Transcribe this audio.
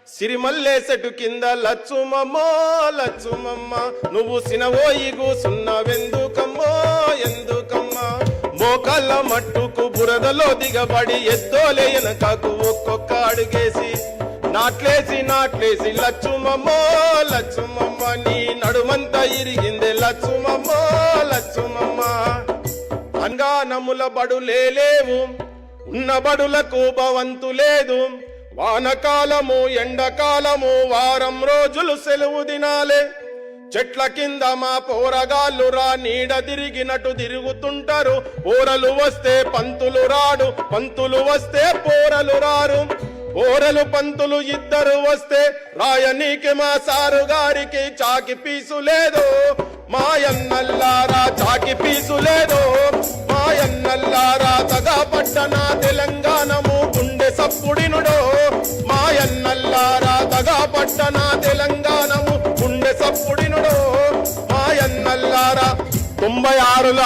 సిరిమల్లే చెట్టు కింద లచ్చుమమ్మో లచ్చుమమ్మ నువ్వు సినవోయి కూసున్నవెందుకమ్మో ఎందుకమ్మా మోకాళ్ళ మట్టుకు బురదలో దిగబడి ఎద్దోలే వెనకకు ఒక్కొక్క అడుగేసి నాట్లేసి లచ్చుమమ్మో లచ్చుమమ్మ నీ నడుమంతా ఇరిగిందే లచ్చుమమ్మో లచ్చుమమ్మ అంగానముల బడులేవు ఉన్న బడులకు భవంతు లేదు వానకాలము ఎండకాలము వారం రోజులు సెలవు దినాలే చెట్ల కింద మా పోరగాళ్ళు రా నీడ తిరిగినట్టు తిరుగుతుంటారు పోరలు వస్తే పంతులు రాడు పంతులు వస్తే పోరలు రారు పోరలు పంతులు ఇద్దరు వస్తే రాయనీకి మా సారు గారికి చాకి పీసు లేదు మాయన్నల్లారా చాకి పీసు లేదు మాయన్నల్లారా తగా పట్టణ తెలంగాణము గుండె సప్పుడినుడో మాయన్నల్లారా తగా పట్టణ తెలంగాణము గుండె సప్పుడినుడో మాయన్నల్లారా 96ల